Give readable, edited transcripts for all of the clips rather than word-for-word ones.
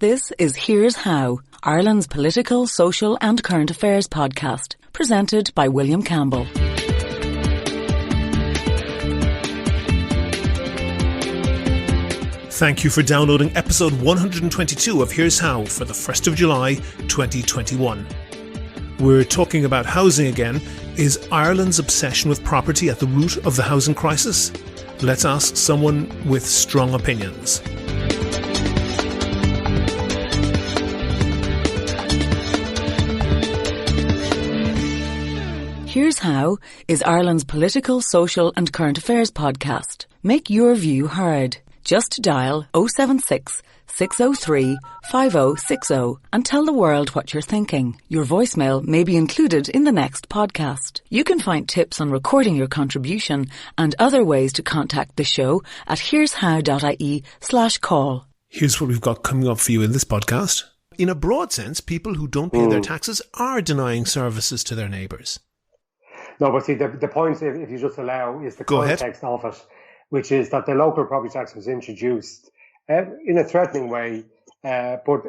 This is Here's How, Ireland's political, social and current affairs podcast, presented by William Campbell. Thank you for downloading episode 122 of Here's How for the 1st of July 2021. We're talking about housing again. Is Ireland's obsession with property at the root of the housing crisis? Let's ask someone with strong opinions. Here's How is Ireland's political, social and current affairs podcast. Make your view heard. Just dial 076 603 5060 and tell the world what you're thinking. Your voicemail may be included in the next podcast. You can find tips on recording your contribution and other ways to contact the show at here'show.ie/call. Here's what we've got coming up for you in this podcast. In a broad sense, people who don't pay their taxes are denying services to their neighbours. No, but see, the point, if you just allow, is the context of it, which is that the local property tax was introduced in a threatening way, but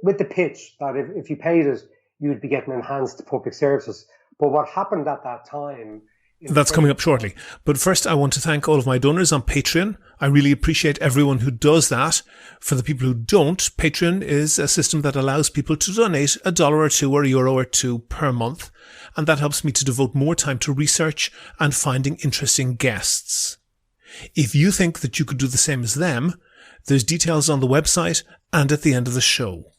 with the pitch that if you paid it, you'd be getting enhanced public services. But what happened at that time... That's coming up shortly. But first, I want to thank all of my donors on Patreon. I really appreciate everyone who does that. For the people who don't, Patreon is a system that allows people to donate $1 or $2 or €1 or $2 per month. And that helps me to devote more time to research and finding interesting guests. If you think that you could do the same as them, there's details on the website and at the end of the show.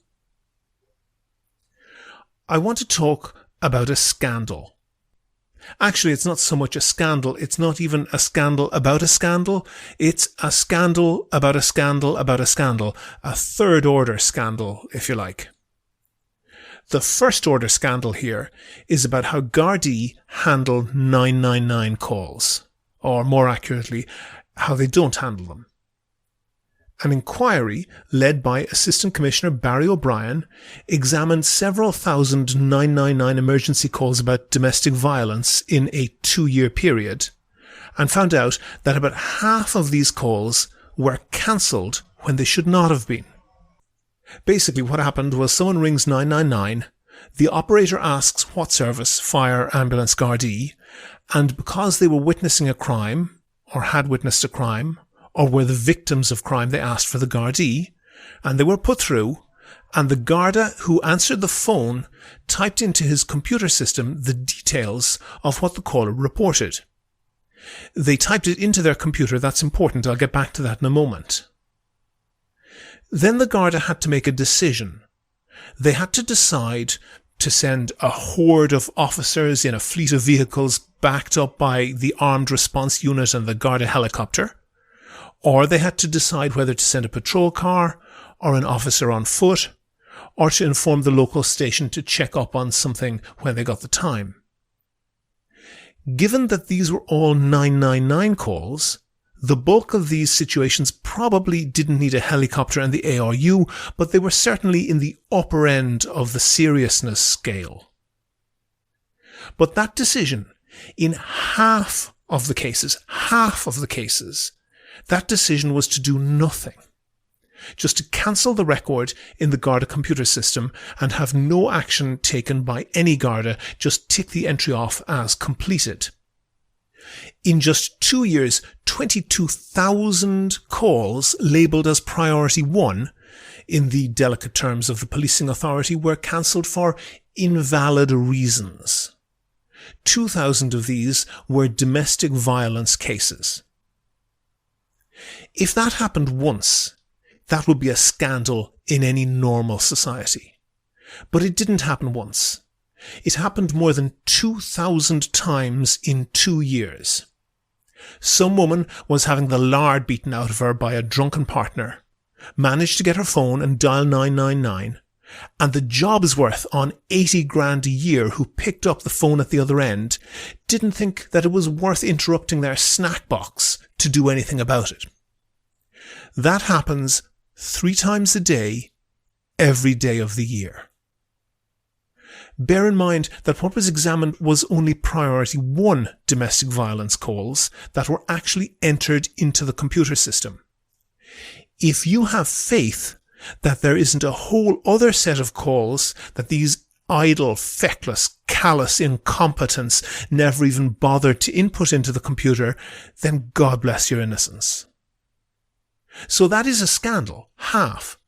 I want to talk about a scandal. Actually, it's not so much a scandal. It's not even a scandal about a scandal. It's a scandal about a scandal about a scandal. A third-order scandal, if you like. The first-order scandal here is about how Gardaí handle 999 calls, or more accurately, how they don't handle them. An inquiry led by Assistant Commissioner Barry O'Brien examined several thousand 999 emergency calls about domestic violence in a 2-year period and found out that about half of these calls were cancelled when they should not have been. Basically, what happened was someone rings 999, the operator asks what service, fire, ambulance, Gardaí, and because they were witnessing a crime, or had witnessed a crime, or were the victims of crime, they asked for the Gardaí, and they were put through, and the Garda who answered the phone typed into his computer system the details of what the caller reported. They typed it into their computer. That's important. I'll get back to that in a moment. Then the Garda had to make a decision. They had to decide to send a horde of officers in a fleet of vehicles backed up by the Armed Response Unit and the Garda helicopter, or they had to decide whether to send a patrol car or an officer on foot, or to inform the local station to check up on something when they got the time. Given that these were all 999 calls, the bulk of these situations probably didn't need a helicopter and the ARU, but they were certainly in the upper end of the seriousness scale. But that decision, in half of the cases, that decision was to do nothing. Just to cancel the record in the Garda computer system and have no action taken by any Garda, just tick the entry off as completed. In just 2 years, 22,000 calls labelled as Priority 1, in the delicate terms of the policing authority, were cancelled for invalid reasons. 2,000 of these were domestic violence cases. If that happened once, that would be a scandal in any normal society. But it didn't happen once. It happened more than 2,000 times in 2 years. Some woman was having the lard beaten out of her by a drunken partner, managed to get her phone and dial 999, and the Jobsworth on 80 grand a year who picked up the phone at the other end didn't think that it was worth interrupting their snack box to do anything about it. That happens 3 times a day, every day of the year. Bear in mind that what was examined was only Priority 1 domestic violence calls that were actually entered into the computer system. If you have faith that there isn't a whole other set of calls that these idle, feckless, callous incompetents never even bothered to input into the computer, then God bless your innocence. So that is a scandal. Half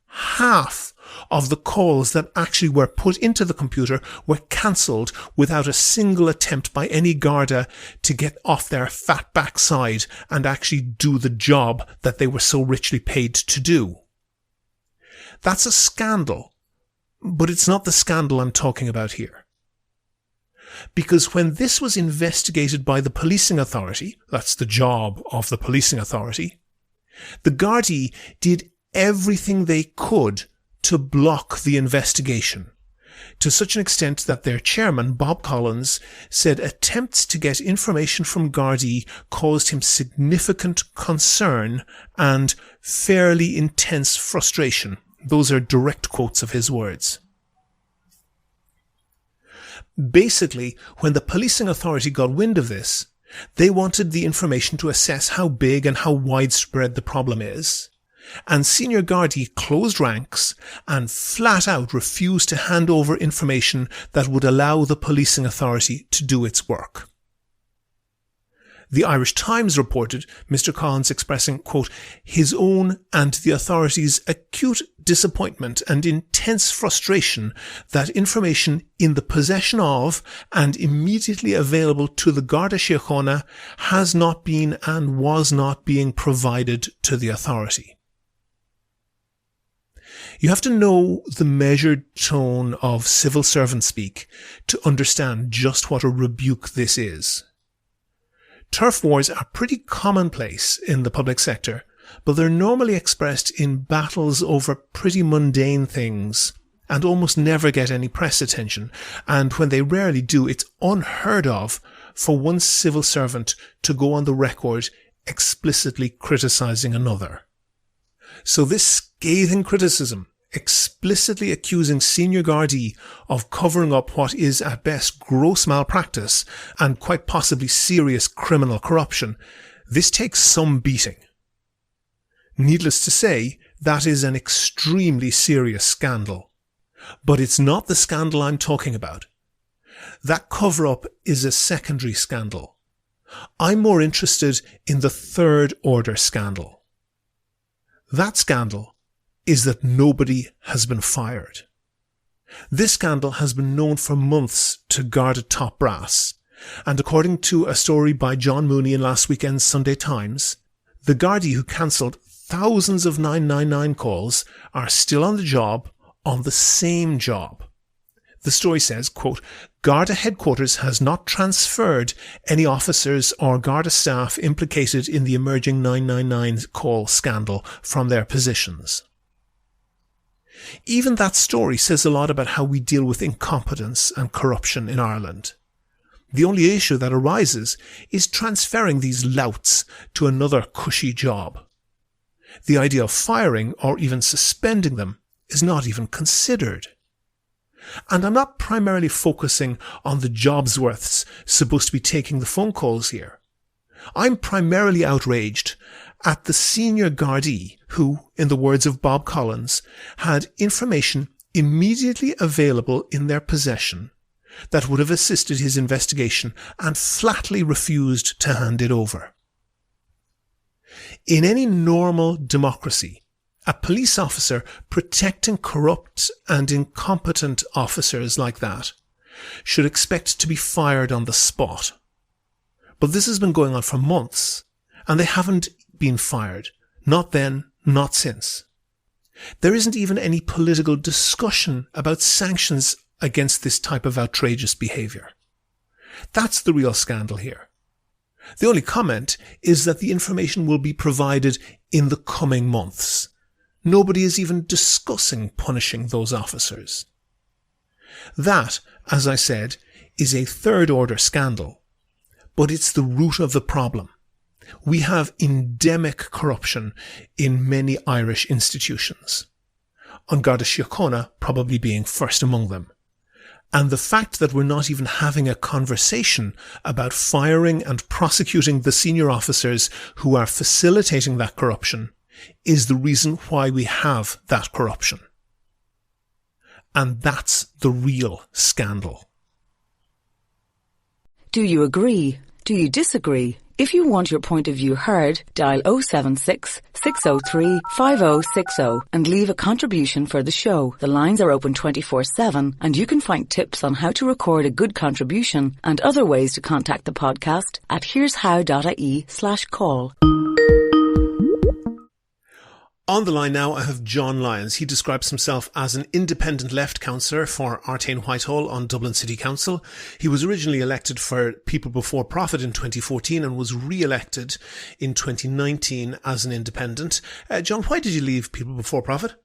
of the calls that actually were put into the computer were cancelled without a single attempt by any Garda to get off their fat backside and actually do the job that they were so richly paid to do. That's a scandal, but it's not the scandal I'm talking about here. Because when this was investigated by the policing authority, that's the job of the policing authority, the Gardaí did everything they could to block the investigation, to such an extent that their chairman, Bob Collins, said attempts to get information from Gardaí caused him significant concern and fairly intense frustration. Those are direct quotes of his words. Basically, when the policing authority got wind of this, they wanted the information to assess how big and how widespread the problem is. And senior Gardaí closed ranks and flat out refused to hand over information that would allow the policing authority to do its work. The Irish Times reported Mr. Collins expressing, quote, his own and the authorities' acute disappointment and intense frustration that information in the possession of and immediately available to the Garda Síochána has not been and was not being provided to the authority. You have to know the measured tone of civil servant speak to understand just what a rebuke this is. Turf wars are pretty commonplace in the public sector, but they're normally expressed in battles over pretty mundane things and almost never get any press attention. And when they rarely do, it's unheard of for one civil servant to go on the record explicitly criticizing another. So this scathing criticism, explicitly accusing senior Gardaí of covering up what is at best gross malpractice and quite possibly serious criminal corruption, this takes some beating. Needless to say, that is an extremely serious scandal. But it's not the scandal I'm talking about. That cover-up is a secondary scandal. I'm more interested in the third order scandal. That scandal is that nobody has been fired. This scandal has been known for months to Garda top brass, and according to a story by John Mooney in last weekend's Sunday Times, the Gardaí who cancelled thousands of 999 calls are still on the job, on the same job. The story says, quote, Garda headquarters has not transferred any officers or Garda staff implicated in the emerging 999 call scandal from their positions. Even that story says a lot about how we deal with incompetence and corruption in Ireland. The only issue that arises is transferring these louts to another cushy job. The idea of firing or even suspending them is not even considered. And I'm not primarily focusing on the jobsworths supposed to be taking the phone calls here. I'm primarily outraged at the senior Gardaí who, in the words of Bob Collins, had information immediately available in their possession that would have assisted his investigation and flatly refused to hand it over. In any normal democracy, a police officer protecting corrupt and incompetent officers like that should expect to be fired on the spot. But this has been going on for months, and they haven't been fired. Not then, not since. There isn't even any political discussion about sanctions against this type of outrageous behaviour. That's the real scandal here. The only comment is that the information will be provided in the coming months. Nobody is even discussing punishing those officers. That, as I said, is a third-order scandal, but it's the root of the problem. We have endemic corruption in many Irish institutions, An Garda Síochána probably being first among them. And the fact that we're not even having a conversation about firing and prosecuting the senior officers who are facilitating that corruption is the reason why we have that corruption. And that's the real scandal. Do you agree? Do you disagree? If you want your point of view heard, dial 076 603 5060 and leave a contribution for the show. The lines are open 24/7 and you can find tips on how to record a good contribution and other ways to contact the podcast at here'show.ie/call. On the line now, I have John Lyons. He describes himself as an independent left councillor for Artane Whitehall on Dublin City Council. He was originally elected for People Before Profit in 2014 and was re-elected in 2019 as an independent. John, why did you leave People Before Profit?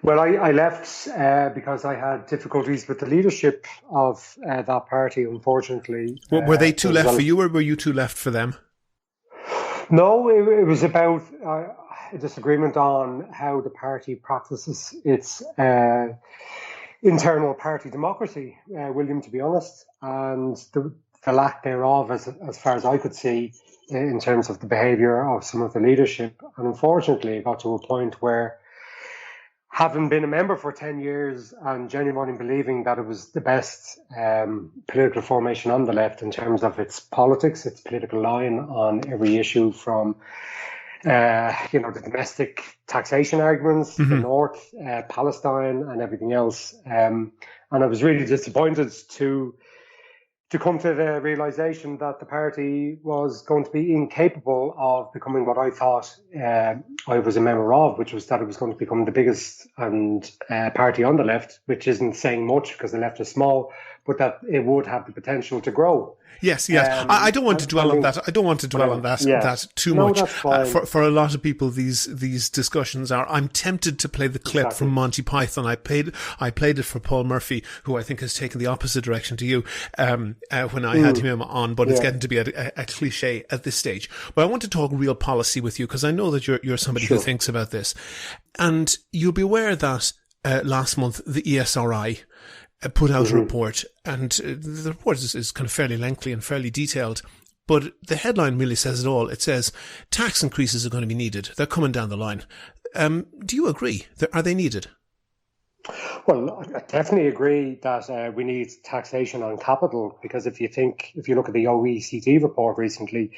Well, I left because I had difficulties with the leadership of that party, unfortunately. Were they too left for you, or were you too left for them? No, it was about a disagreement on how the party practices its internal party democracy, William, to be honest, and the lack thereof, as far as I could see, in terms of the behaviour of some of the leadership. And unfortunately, it got to a point where, having been a member for 10 years and genuinely believing that it was the best political formation on the left in terms of its politics, its political line on every issue from, the domestic taxation arguments, the North, Palestine and everything else. And I was really disappointed to come to the realization that the party was going to be incapable of becoming what I thought I was a member of, which was that it was going to become the biggest party on the left, which isn't saying much because the left is small, but that it would have the potential to grow. Yes. I don't want to dwell on that. I don't want to dwell on that too much. That's fine. For a lot of people, these discussions are. I'm tempted to play the clip from Monty Python. I played it for Paul Murphy, who I think has taken the opposite direction to you when I had him on. But it's getting to be a cliche at this stage. But I want to talk real policy with you because I know that you're somebody who thinks about this, and you'll be aware that last month the ESRI put out a report, and the report is kind of fairly lengthy and fairly detailed, but the headline really says it all. It says tax increases are going to be needed. They're coming down the line. Do you agree? Are they needed? Well, I definitely agree that we need taxation on capital, because if you look at the OECD report recently,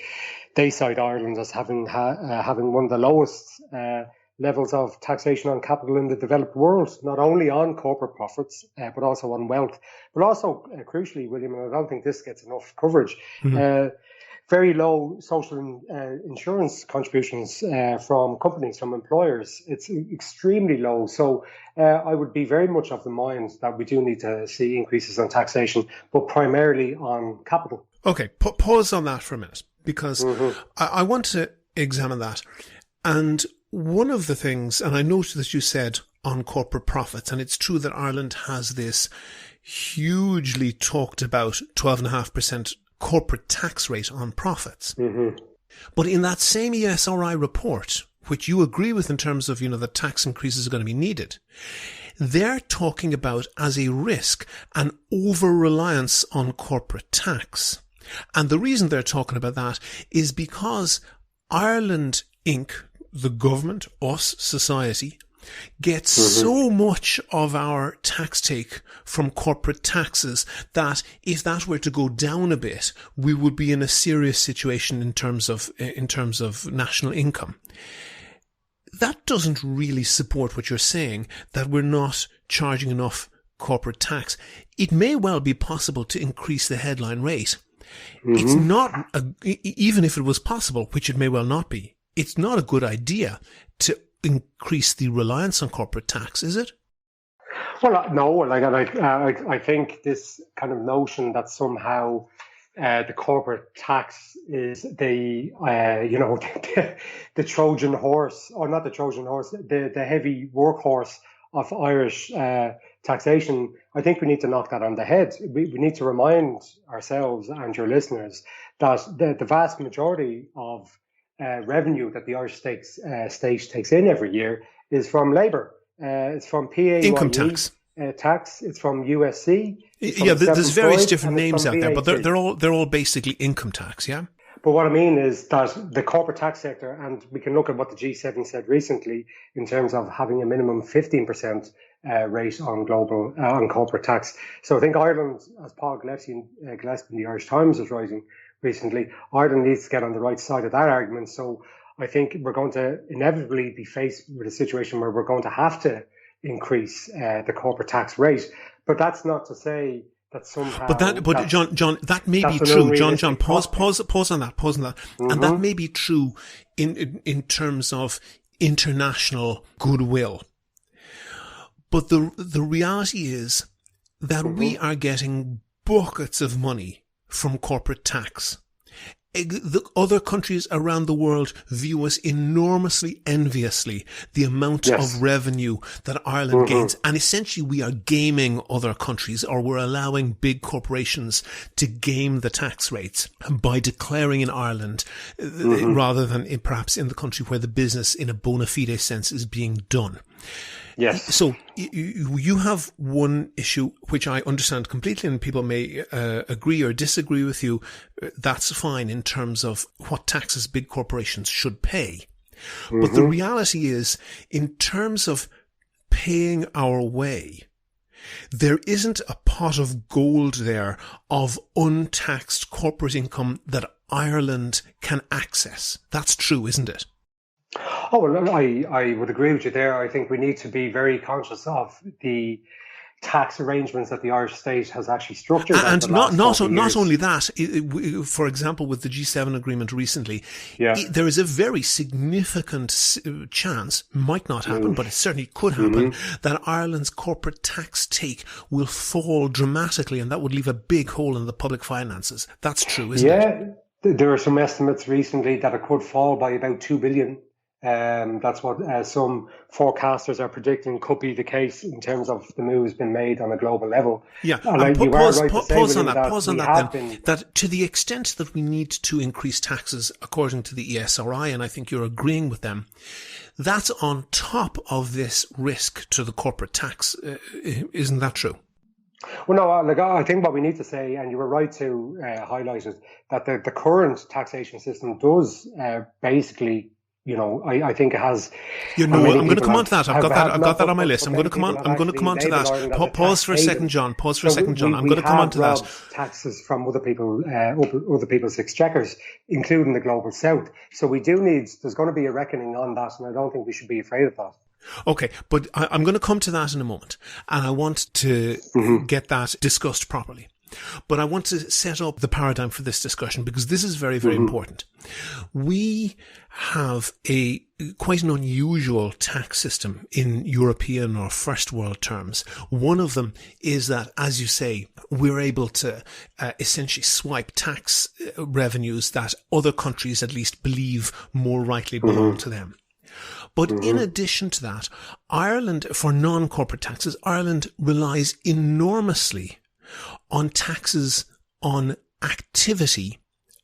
they cite Ireland as having one of the lowest levels of taxation on capital in the developed world, not only on corporate profits, but also on wealth. But also, crucially, William, and I don't think this gets enough coverage, very low social insurance contributions from companies, from employers. It's extremely low. So I would be very much of the mind that we do need to see increases on taxation, but primarily on capital. Okay, pause on that for a minute, because I want to examine that. And one of the things, and I noticed that you said on corporate profits, and it's true that Ireland has this hugely talked about 12.5% corporate tax rate on profits. But in that same ESRI report, which you agree with in terms of, the tax increases are going to be needed, they're talking about as a risk an over-reliance on corporate tax. And the reason they're talking about that is because Ireland Inc., the government, us, society, gets so much of our tax take from corporate taxes that if that were to go down a bit, we would be in a serious situation in terms of national income. That doesn't really support what you're saying, that we're not charging enough corporate tax. It may well be possible to increase the headline rate. It's not, even if it was possible, which it may well not be, it's not a good idea to increase the reliance on corporate tax, is it? Well, no. I think this kind of notion that somehow the corporate tax is the Trojan horse, or not the Trojan horse, the heavy workhorse of Irish taxation. I think we need to knock that on the head. We need to remind ourselves and your listeners that the vast majority of revenue that the Irish state takes in every year is from labour. It's from PAYE income tax. Tax. It's from USC. There's various different names out there, but they're all basically income tax. Yeah. But what I mean is that the corporate tax sector, and we can look at what the G7 said recently in terms of having a minimum 15% rate on on corporate tax. So I think Ireland, as Paul Gillespie in the Irish Times was writing recently, Ireland needs to get on the right side of that argument. So I think we're going to inevitably be faced with a situation where we're going to have to increase the corporate tax rate. But that's not to say that somehow. But John, that may be true. John, pause on that. Mm-hmm. And that may be true in terms of international goodwill. But the reality is that we are getting buckets of money from corporate tax. The other countries around the world view us enormously enviously, the amount of revenue that Ireland gains. And essentially we are gaming other countries, or we're allowing big corporations to game the tax rates by declaring in Ireland rather than perhaps in the country where the business in a bona fide sense is being done. Yes. So you have one issue which I understand completely, and people may agree or disagree with you. That's fine in terms of what taxes big corporations should pay. But the reality is, in terms of paying our way, there isn't a pot of gold there of untaxed corporate income that Ireland can access. That's true, isn't it? Oh, well, I would agree with you there. I think we need to be very conscious of the tax arrangements that the Irish state has actually structured. And not only that, for example, with the G7 agreement recently, there is a very significant chance, might not happen, but it certainly could happen, that Ireland's corporate tax take will fall dramatically, and that would leave a big hole in the public finances. That's true, isn't it? Yeah, there are some estimates recently that it could fall by about 2 billion. That's what some forecasters are predicting could be the case in terms of the moves been made on a global level. Yeah, pause on that then. That to the extent that we need to increase taxes according to the ESRI, and I think you're agreeing with them, that's on top of this risk to the corporate tax. Isn't that true? Well, no, I think what we need to say, and you were right to highlight it, that the current taxation system does basically, I think it has. I'm going to come on to that. I've got that on my list. I'm going to come on to that. Pause for a second, John. I'm going to come on to that. Taxes from other people's exchequers, including the global south. So there's going to be a reckoning on that, and I don't think we should be afraid of that. Okay, but I'm going to come to that in a moment, and I want to get that discussed properly. But I want to set up the paradigm for this discussion, because this is very, very important. We have quite an unusual tax system in European or first world terms. One of them is that, as you say, we're able to essentially swipe tax revenues that other countries at least believe more rightly belong to them. But in addition to that, Ireland, for non-corporate taxes, Ireland relies enormously on taxes on activity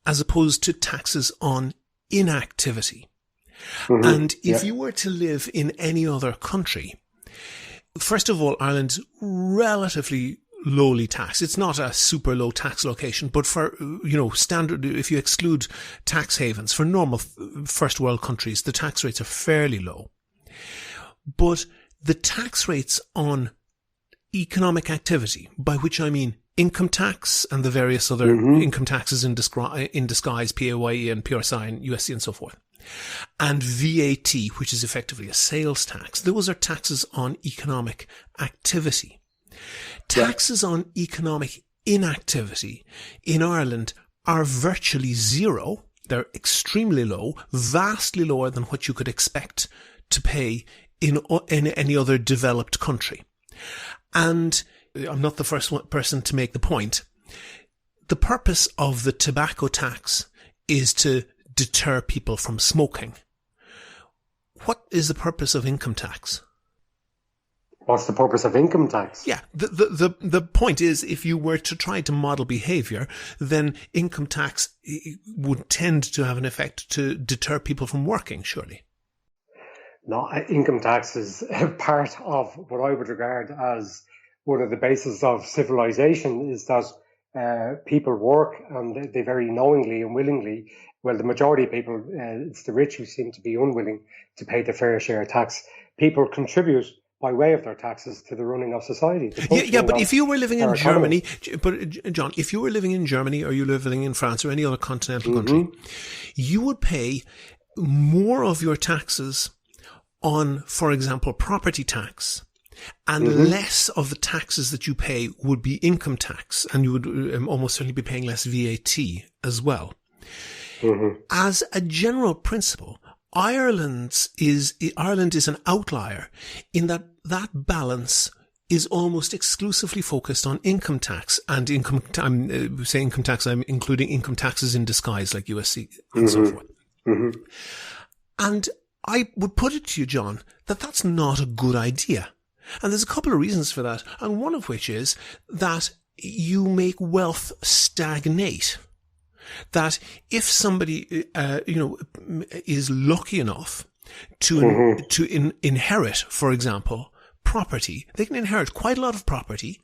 as opposed to taxes on inactivity. And if you were to live in any other country, first of all, Ireland's relatively lowly tax. It's not a super low tax location, but for, standard, if you exclude tax havens, for normal first world countries, the tax rates are fairly low. But the tax rates on economic activity, by which I mean income tax and the various other income taxes in disguise, PAYE and PRSI and USC and so forth, and VAT, which is effectively a sales tax, those are taxes on economic activity. Taxes on economic inactivity in Ireland are virtually zero. They're extremely low, vastly lower than what you could expect to pay in any other developed country. And I'm not the first person to make the point. The purpose of the tobacco tax is to deter people from smoking. What is the purpose of income tax? What's the purpose of income tax? Yeah, the point is, if you were to try to model behavior, then income tax would tend to have an effect to deter people from working, surely. No, income tax is part of what I would regard as one of the bases of civilization, is that people work, and they very knowingly and willingly well, the majority of people, it's the rich who seem to be unwilling to pay the fair share of tax. People contribute by way of their taxes to the running of society. But if you were living in Germany, but John, if you were living in Germany or you were living in France or any other continental country, you would pay more of your taxes on, for example, property tax, and less of the taxes that you pay would be income tax, and you would almost certainly be paying less VAT as well. As a general principle, Ireland is an outlier in that balance is almost exclusively focused on income tax and I'm saying income tax, I'm including income taxes in disguise like USC and so forth. And I would put it to you, John, that that's not a good idea. And there's a couple of reasons for that. And one of which is that you make wealth stagnate. That if somebody, is lucky enough to inherit, for example, property, they can inherit quite a lot of property,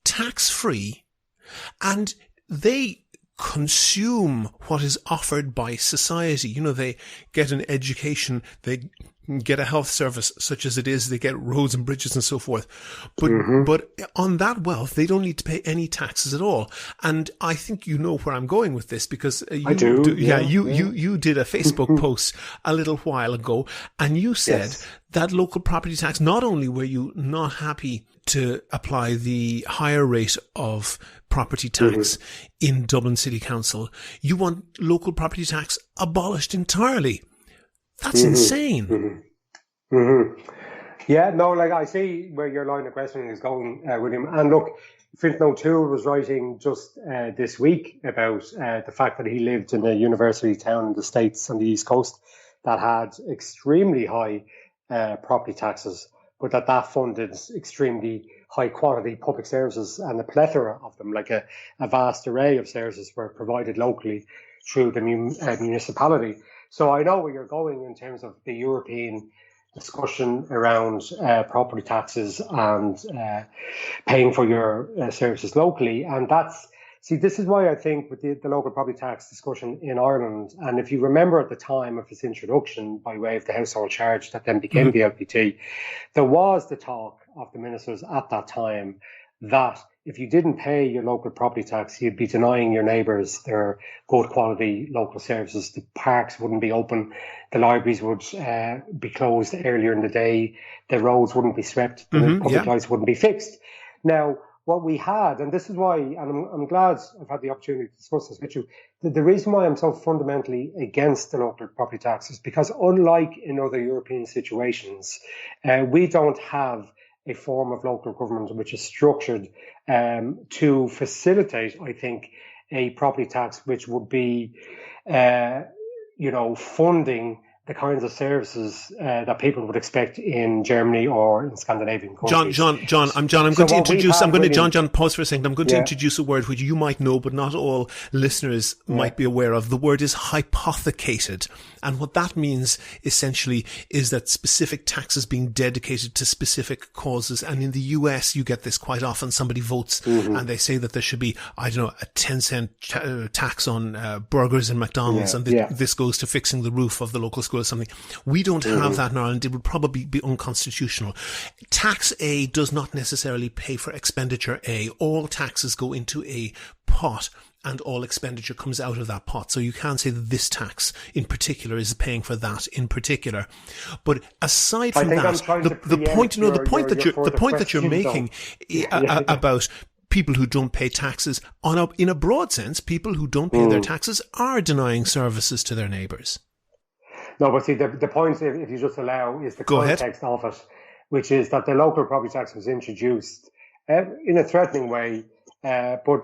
tax-free, and they consume what is offered by society. They get an education, they get a health service such as it is, they get roads and bridges and so forth. But on that wealth, they don't need to pay any taxes at all. And I think you know where I'm going with this because you did a Facebook post a little while ago and you said that local property tax, not only were you not happy to apply the higher rate of property tax in Dublin City Council, you want local property tax abolished entirely. That's insane. Yeah, no, I see where your line of questioning is going, William. And look, Fintan O'Toole was writing just this week about the fact that he lived in a university town in the States on the East Coast that had extremely high property taxes, but that funded extremely high quality public services and a plethora of them, like a vast array of services were provided locally through the municipality. So I know where you're going in terms of the European discussion around property taxes and paying for your services locally. And this is why I think with the local property tax discussion in Ireland, and if you remember at the time of its introduction by way of the household charge that then became the LPT, there was the talk of the ministers at that time that if you didn't pay your local property tax, you'd be denying your neighbours their good quality local services. The parks wouldn't be open, the libraries would be closed earlier in the day, the roads wouldn't be swept, the public lights wouldn't be fixed. Now, what we had, and this is why, and I'm glad I've had the opportunity to discuss this with you, the reason why I'm so fundamentally against the local property tax is because unlike in other European situations, we don't have a form of local government which is structured to facilitate, I think, a property tax which would be, funding the kinds of services that people would expect in Germany or in Scandinavian countries. John, I'm going to introduce. John, pause for a second. I'm going to introduce a word which you might know, but not all listeners might be aware of. The word is hypothecated, and what that means essentially is that specific taxes being dedicated to specific causes. And in the US, you get this quite often. Somebody votes and they say that there should be, a 10-cent tax on burgers in McDonald's, and this goes to fixing the roof of the local school or something. We don't have that in Ireland. It would probably be unconstitutional. Tax A does not necessarily pay for expenditure A. All taxes go into a pot and all expenditure comes out of that pot. So you can't say that this tax in particular is paying for that in particular. But aside from that, the point that you're making about people who don't pay taxes in a broad sense, people who don't pay their taxes are denying services to their neighbours. No, but see, the point, if you just allow, is the context of it, which is that the local property tax was introduced in a threatening way, but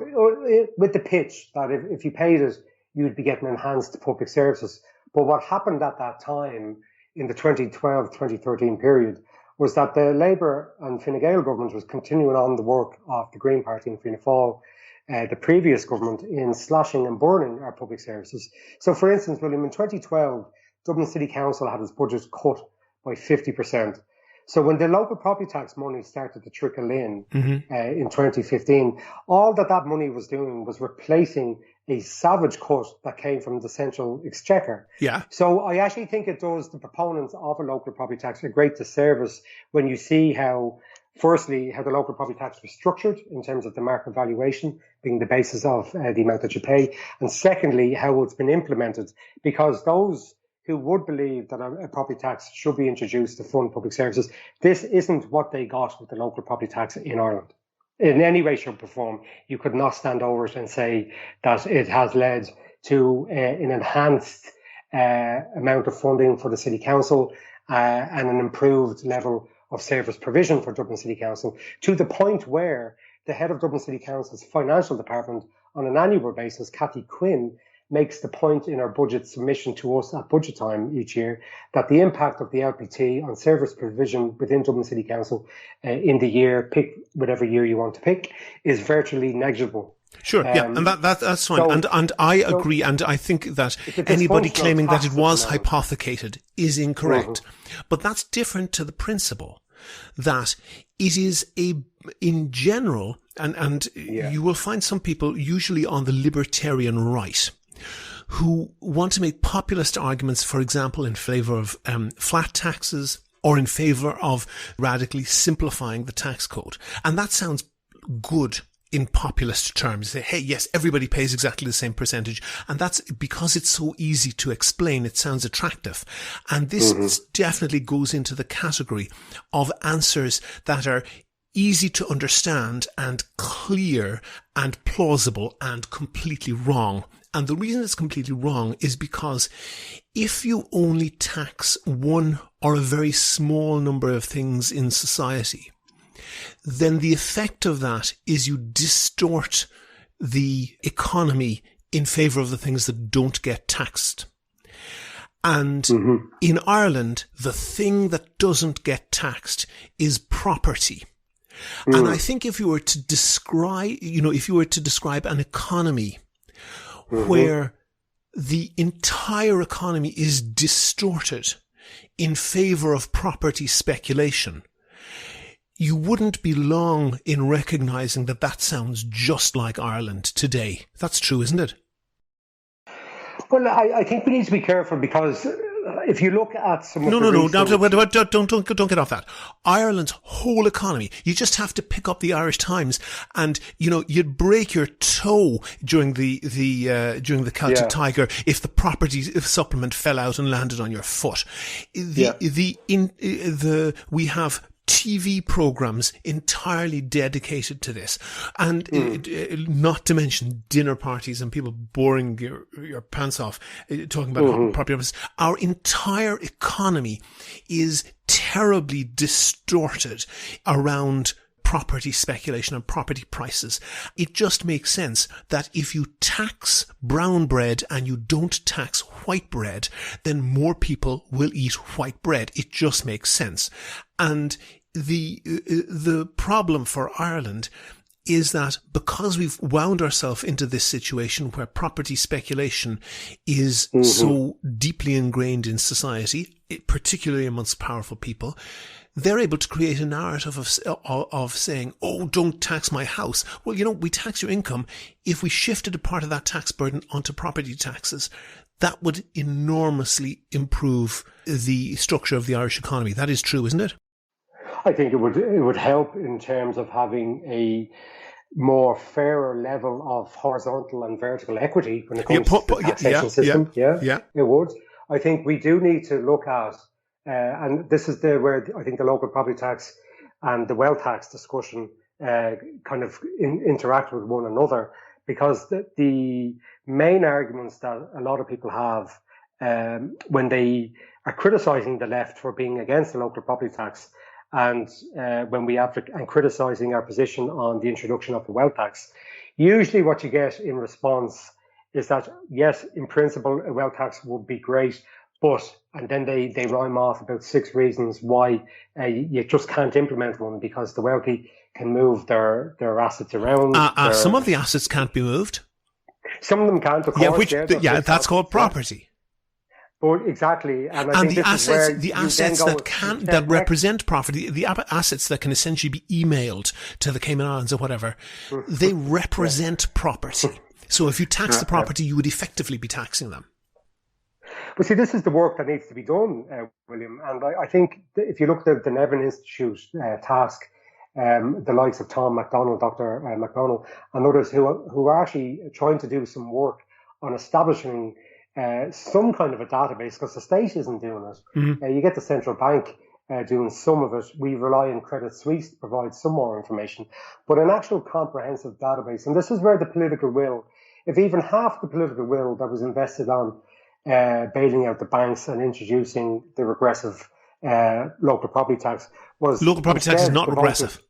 with the pitch that if you paid it, you'd be getting enhanced public services. But what happened at that time, in the 2012-2013 period, was that the Labour and Fine Gael government was continuing on the work of the Green Party and Fianna Fáil, the previous government, in slashing and burning our public services. So, for instance, William, in 2012, Dublin City Council had its budget cut by 50%. So when the local property tax money started to trickle in 2015, all that money was doing was replacing a savage cut that came from the central exchequer. Yeah. So I actually think it does the proponents of a local property tax a great disservice when you see how, firstly, how the local property tax was structured in terms of the market valuation being the basis of the amount that you pay, and secondly, how it's been implemented, because those who would believe that a property tax should be introduced to fund public services, this isn't what they got with the local property tax in Ireland. In any way, shape or form, you could not stand over it and say that it has led to an enhanced amount of funding for the City Council and an improved level of service provision for Dublin City Council, to the point where the head of Dublin City Council's financial department on an annual basis, Cathy Quinn, makes the point in our budget submission to us at budget time each year that the impact of the LPT on service provision within Dublin City Council in the year, pick whatever year you want to pick, is virtually negligible. Sure, yeah, and that's fine. So, and I agree, and I think that anybody claiming that it was hypothecated is incorrect. But that's different to the principle that it is in general, and you will find some people, usually on the libertarian right, who want to make populist arguments, for example, in favour of flat taxes or in favour of radically simplifying the tax code. And that sounds good in populist terms. Say, hey, yes, everybody pays exactly the same percentage. And that's because it's so easy to explain. It sounds attractive. And this definitely goes into the category of answers that are easy to understand and clear and plausible and completely wrong. And the reason it's completely wrong is because if you only tax one or a very small number of things in society, then the effect of that is you distort the economy in favour of the things that don't get taxed. And in Ireland, the thing that doesn't get taxed is property. And I think if you were to describe an economy where the entire economy is distorted in favour of property speculation, you wouldn't be long in recognising that that sounds just like Ireland today. That's true, isn't it? Well, I think we need to be careful, because if you look at some of No, don't get off that. Ireland's whole economy, you just have to pick up the Irish Times and, you'd break your toe during the Celtic Tiger if the property supplement fell out and landed on your foot. We have TV programs entirely dedicated to this, and not to mention dinner parties and people boring your pants off talking about property. Our entire economy is terribly distorted around property speculation and property prices. It just makes sense that if you tax brown bread and you don't tax white bread, then more people will eat white bread. It just makes sense. And the problem for Ireland is that because we've wound ourselves into this situation where property speculation is so deeply ingrained in society, particularly amongst powerful people, they're able to create a narrative of saying, oh, don't tax my house. Well, we tax your income. If we shifted a part of that tax burden onto property taxes, that would enormously improve the structure of the Irish economy. That is true, isn't it? I think it would help in terms of having a more fairer level of horizontal and vertical equity when it comes to the taxation system. Yeah, it would. I think we do need to look at, and this is where I think the local property tax and the wealth tax discussion kind of interact with one another, because the main arguments that a lot of people have when they are criticising the left for being against the local property tax, and when we and criticising our position on the introduction of the wealth tax, usually what you get in response is that, yes, in principle, a wealth tax would be great, and then they rhyme off about 6 reasons why you just can't implement one, because the wealthy can move their assets around. Some of the assets can't be moved. Some of them can't, of course. That's called property. But exactly, and I and think the assets that represent property, the assets that can essentially be emailed to the Cayman Islands or whatever, they represent property. So if you tax the property, you would effectively be taxing them. But see, this is the work that needs to be done, William. And I think if you look at the Nevin Institute task, the likes of Tom MacDonald, Dr. MacDonald, and others who are actually trying to do some work on establishing some kind of a database, because the state isn't doing it. Mm-hmm. You get the central bank doing some of it. We rely on Credit Suisse to provide some more information, but an actual comprehensive database. And this is where the political will, if even half the political will that was invested on bailing out the banks and introducing the regressive local property tax was... Local property tax is not regressive.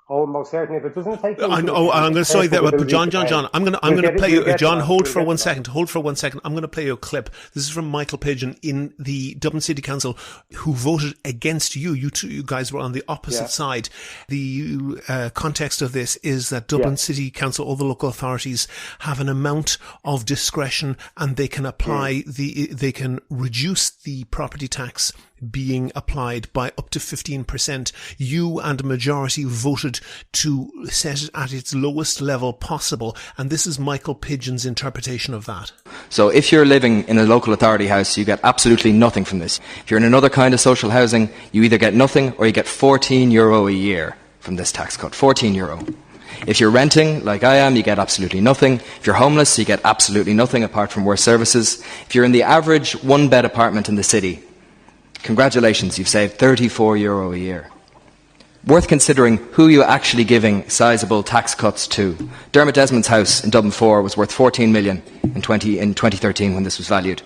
Almost certainly, if it doesn't take. I'm going to say that, but John, I'm going to play you. John, hold for 1 second. Hold for 1 second. I'm going to play you a clip. This is from Michael Pidgeon in the Dublin City Council, who voted against you. You guys were on the opposite side. The context of this is that Dublin City Council, all the local authorities, have an amount of discretion, and they can apply they can reduce the property tax being applied by up to 15%. You and a majority voted to set it at its lowest level possible. And this is Michael Pidgeon's interpretation of that. So if you're living in a local authority house, you get absolutely nothing from this. If you're in another kind of social housing, you either get nothing or you get €14 a year from this tax cut. €14. If you're renting, like I am, you get absolutely nothing. If you're homeless, you get absolutely nothing apart from worse services. If you're in the average one-bed apartment in the city, congratulations, you've saved €34 a year. Worth considering who you're actually giving sizable tax cuts to. Dermot Desmond's house in Dublin 4 was worth 14 million in 2013 when this was valued.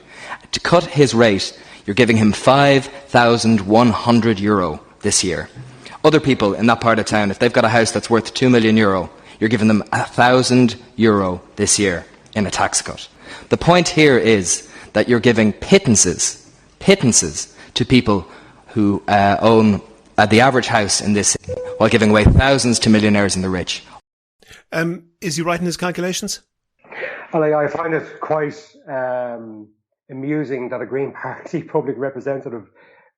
To cut his rate, you're giving him €5,100 this year. Other people in that part of town, if they've got a house that's worth €2 million, you're giving them €1,000 this year in a tax cut. The point here is that you're giving pittances to people who own the average house in this city, while giving away thousands to millionaires and the rich. Is he right in his calculations? Well, I find it quite amusing that a Green Party public representative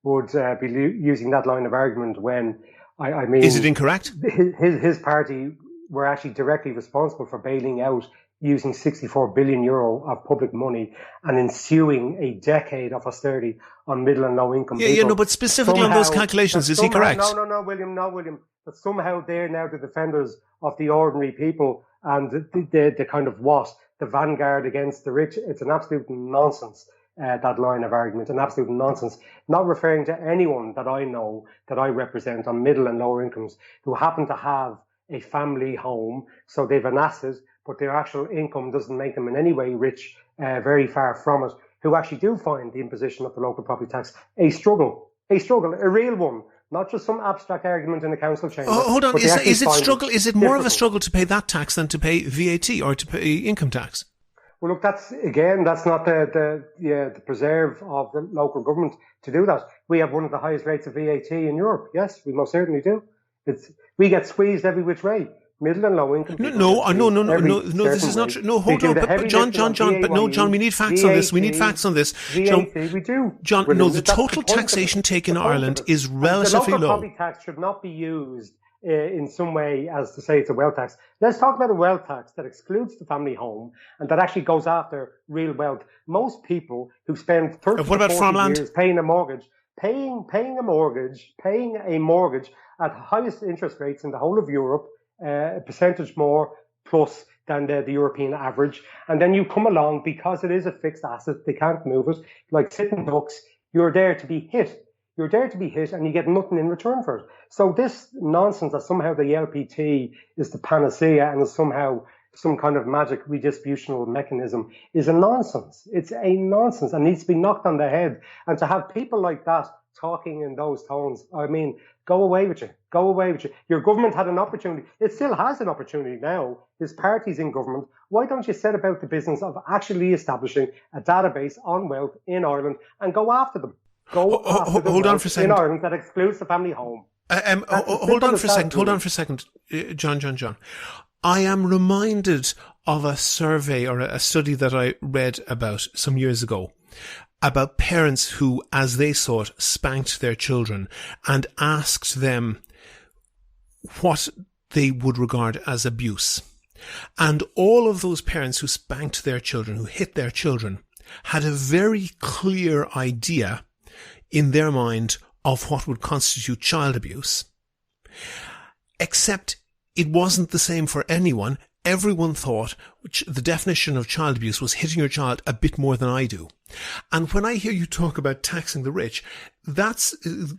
would be using that line of argument when, I mean... Is it incorrect? His party were actually directly responsible for bailing out using €64 billion of public money and ensuing a decade of austerity on middle and low income people. Yeah, no, but specifically on those calculations, is he correct? No, William. But somehow they're now the defenders of the ordinary people and the kind of the vanguard against the rich. It's an absolute nonsense, that line of argument, an absolute nonsense. Not referring to anyone that I know, that I represent on middle and lower incomes who happen to have a family home, so they've an asset, but their actual income doesn't make them in any way rich, very far from it, who actually do find the imposition of the local property tax a struggle, a real one, not just some abstract argument in the council chamber. Oh, hold on, is it struggle? Is it more of a struggle to pay that tax than to pay VAT or to pay income tax? Well, look, that's not the preserve of the local government to do that. We have one of the highest rates of VAT in Europe. Yes, we most certainly do. We get squeezed every which way. Middle and low income. No. This is not true. No, hold on. But John. We need facts on this. We need facts on this. VAT, we do. John, no, the total taxation take in Ireland is relatively low. The local property tax should not be used in some way as to say it's a wealth tax. Let's talk about a wealth tax that excludes the family home and that actually goes after real wealth. Most people who spend 30 to 40 years paying a mortgage at highest interest rates in the whole of Europe, a percentage more plus than the European average. And then you come along, because it is a fixed asset, they can't move it, like sitting ducks, you're there to be hit. You're there to be hit and you get nothing in return for it. So this nonsense that somehow the LPT is the panacea and is somehow some kind of magic redistributional mechanism is a nonsense. It's a nonsense and needs to be knocked on the head. And to have people like that talking in those tones, I mean, go away with you. Go away with you. Your government had an opportunity. It still has an opportunity now. His party's in government. Why don't you set about the business of actually establishing a database on wealth in Ireland and go after them? Hold on for a second. In Ireland that excludes the family home. Hold on for a second, John. I am reminded of a survey or a study that I read about some years ago. about parents who, as they saw it, spanked their children and asked them what they would regard as abuse. And all of those parents who spanked their children, who hit their children, had a very clear idea in their mind of what would constitute child abuse. Except it wasn't the same for anyone. Everyone thought the definition of child abuse was hitting your child a bit more than I do. And when I hear you talk about taxing the rich, that's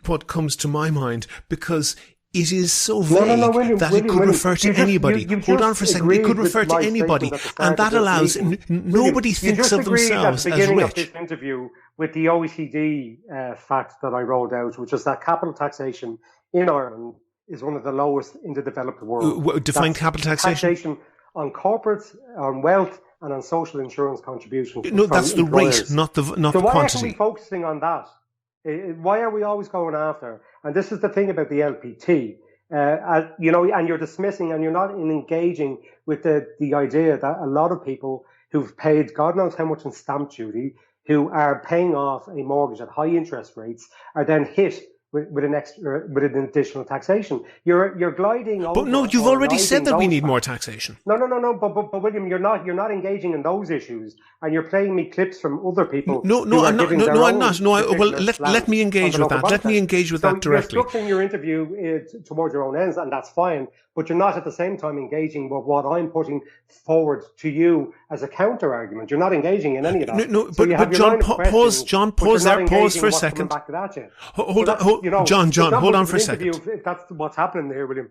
what comes to my mind, because it is so vague that it could refer to anybody. Hold on for a second. It could refer to anybody, and that allows nobody thinks of themselves as rich. Of this interview with the OECD fact that I rolled out, which is that capital taxation in Ireland is one of the lowest in the developed world. Define capital taxation. Taxation on corporates, on wealth, and on social insurance contributions. No, that's the rate, not the quantity. So why aren't we focusing on that? Why are we always going after? And this is the thing about the LPT, and you're dismissing and you're not engaging with the idea that a lot of people who've paid God knows how much in stamp duty, who are paying off a mortgage at high interest rates, are then hit with an additional taxation. You're gliding over. But no, you've already said that we need more taxation. No. But William, you're not engaging in those issues, and you're playing me clips from other people. No, I'm not. Let me engage with that. Let me engage with that directly. You're structuring your interview towards your own ends, and that's fine. But you're not at the same time engaging with what I'm putting forward to you as a counter argument. You're not engaging in any of that. No, but John, pause there. Pause for a second. Hold on, John, hold on for a second. If that's what's happening here, William,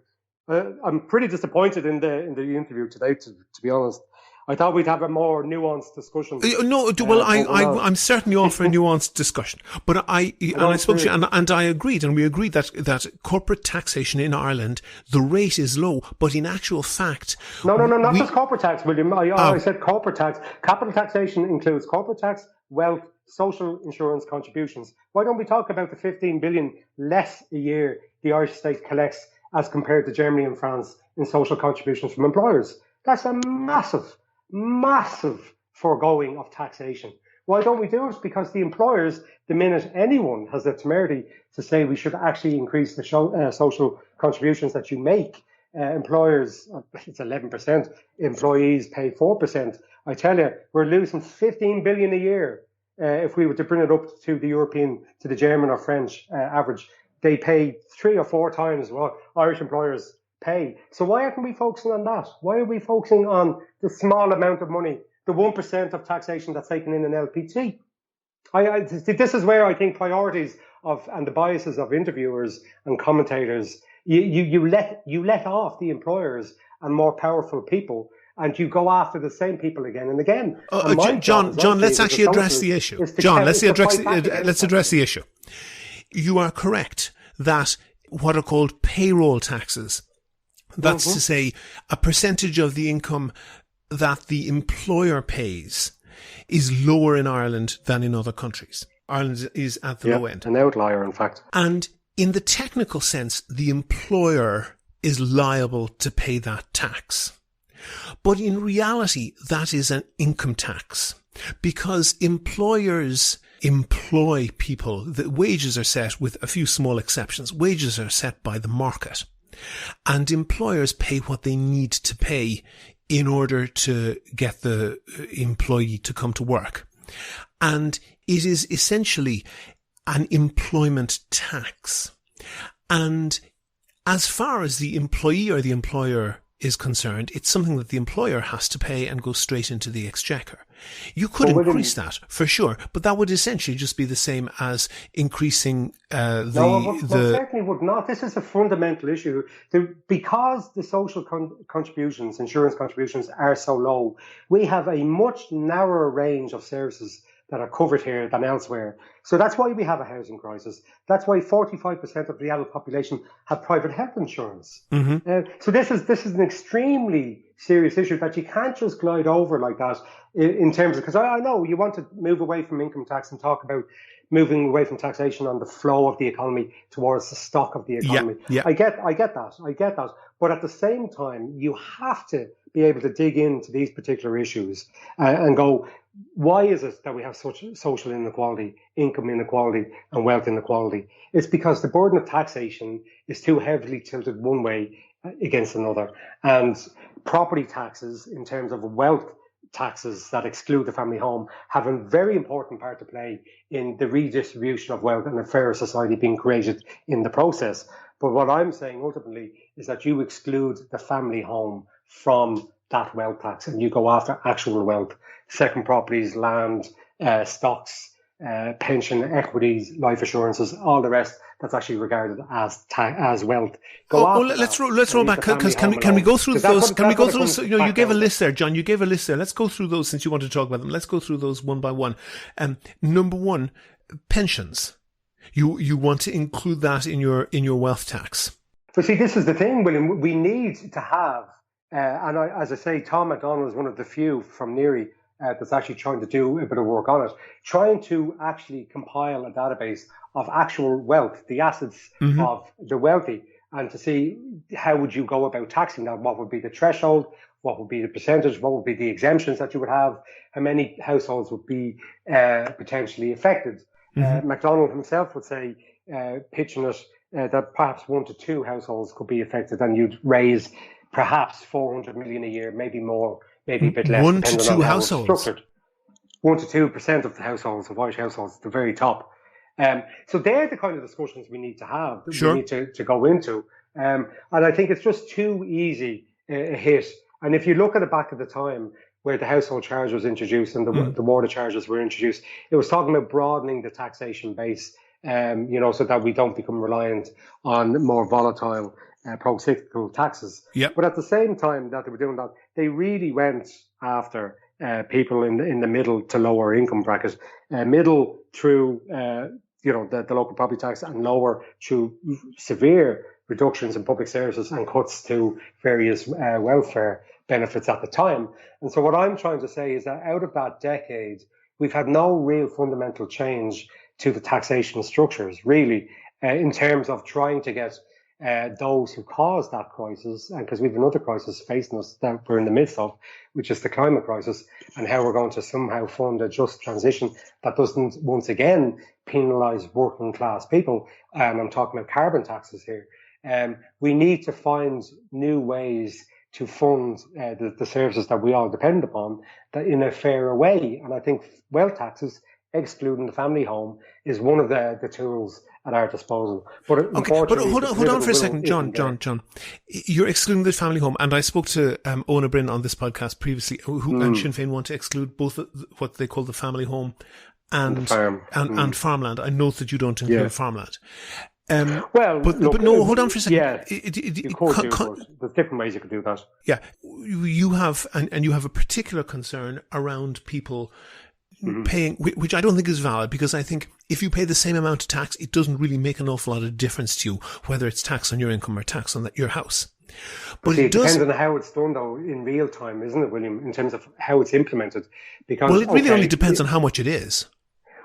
I'm pretty disappointed in the interview today. To be honest, I thought we'd have a more nuanced discussion. I'm certainly all for a nuanced discussion. But I spoke to you, and I agreed, and we agreed that corporate taxation in Ireland, the rate is low, but in actual fact... Not just corporate tax, William. I said corporate tax. Capital taxation includes corporate tax, wealth, social insurance contributions. Why don't we talk about the 15 billion less a year the Irish state collects as compared to Germany and France in social contributions from employers? That's a massive foregoing of taxation. Why don't we do it? Because the employers, the minute anyone has the temerity to say we should actually increase the social contributions that you make, employers, it's 11%, employees pay 4%. I tell you, we're losing 15 billion a year. If we were to bring it up to the German or French average, they pay 3 or 4 times what Irish employers pay. So why aren't we focusing on that? Why are we focusing on the small amount of money, the 1% of taxation that's taken in an LPT? This is where I think priorities and the biases of interviewers and commentators, you let off the employers and more powerful people, and you go after the same people again and again. John, let's actually address the issue. John, let's address the issue. You are correct that what are called payroll taxes, that's to say a percentage of the income that the employer pays, is lower in Ireland than in other countries. Ireland is at the low end. An outlier, in fact. And in the technical sense, the employer is liable to pay that tax. But in reality, that is an income tax, because employers employ people. The wages are set, with a few small exceptions. Wages are set by the market, and employers pay what they need to pay in order to get the employee to come to work. And it is essentially an employment tax. And as far as the employee or the employer is concerned, it's something that the employer has to pay and go straight into the exchequer. You could increase that, for sure, but that would essentially just be the same as increasing certainly would not. This is a fundamental issue. Because the social contributions, insurance contributions, are so low, we have a much narrower range of services that are covered here than elsewhere. So that's why we have a housing crisis. That's why 45% of the adult population have private health insurance. So this is an extremely serious issue that you can't just glide over like that in terms of, because I know you want to move away from income tax and talk about moving away from taxation on the flow of the economy towards the stock of the economy. Yeah. I get that. But at the same time, you have to be able to dig into these particular issues and go, why is it that we have such social inequality, income inequality, and wealth inequality? It's because the burden of taxation is too heavily tilted one way against another. And property taxes, in terms of wealth taxes that exclude the family home, have a very important part to play in the redistribution of wealth and a fairer society being created in the process. But what I'm saying ultimately is that you exclude the family home from that wealth tax and you go after actual wealth, second properties, land, stocks, pension, equities, life assurances, all the rest that's actually regarded as wealth. Let's roll back, because can we go through those? Can we go through? You gave a list there, John. You gave a list there. Let's go through those since you want to talk about them. Let's go through those one by one. Number one, pensions. You want to include that in your wealth tax. But see, this is the thing, William. We need to have, as I say, Tom McDonald is one of the few from Neary that's actually trying to do a bit of work on it, trying to actually compile a database of actual wealth, the assets of the wealthy, and to see how would you go about taxing that, what would be the threshold, what would be the percentage, what would be the exemptions that you would have, how many households would be potentially affected. McDonald himself would say, pitching it, that perhaps 1 to 2 households could be affected, and you'd raise perhaps 400 million a year, maybe more, maybe a bit less. 1 to 2 households. 1 to 2% of the households, of Irish households, at the very top. So they're the kind of discussions we need to have, that we need to go into. And I think it's just too easy a hit. And if you look at it back at the time where the household charge was introduced and the water charges were introduced, it was talking about broadening the taxation base, so that we don't become reliant on more volatile, pro-cyclical taxes. Yep. But at the same time that they were doing that, they really went after people in the middle to lower income bracket, middle through the local property tax, and lower through severe reductions in public services and cuts to various welfare benefits at the time. And so what I'm trying to say is that out of that decade, we've had no real fundamental change to the taxation structures, really, in terms of trying to get those who caused that crisis, and because we have another crisis facing us that we're in the midst of, which is the climate crisis, and how we're going to somehow fund a just transition that doesn't once again penalise working class people. I'm talking about carbon taxes here. We need to find new ways to fund the services that we all depend upon that in a fairer way. And I think wealth taxes, excluding the family home, is one of the tools at our disposal. But hold on for a second, John. You're excluding the family home, and I spoke to Ona Bryn on this podcast previously, who and Sinn Féin want to exclude both what they call the family home and farmland. I note that you don't include farmland. Hold on for a second. Yeah, there's different ways you could do that. Yeah, you have a particular concern around people paying, which I don't think is valid, because I think if you pay the same amount of tax, it doesn't really make an awful lot of difference to you whether it's tax on your income or tax on your house. But it depends on how it's done, though, in real time, isn't it, William, in terms of how it's implemented? Because it really only depends on how much it is.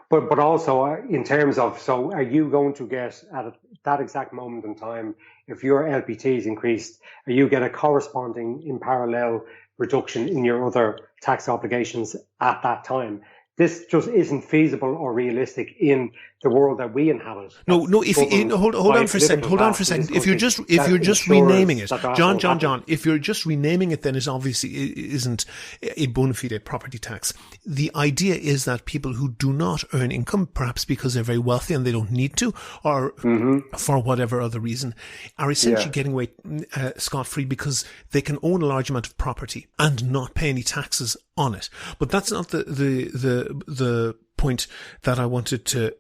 But also in terms of, so are you going to get at that exact moment in time, if your LPT is increased, are you get a corresponding in parallel reduction in your other tax obligations at that time? This just isn't feasible or realistic in the world that we inhabit. Hold on for a second. If you're just renaming it, John, if you're just renaming it, then it obviously isn't a bona fide property tax. The idea is that people who do not earn income, perhaps because they're very wealthy and they don't need to, or for whatever other reason, are essentially getting away scot-free because they can own a large amount of property and not pay any taxes on it. But that's not the point that I wanted to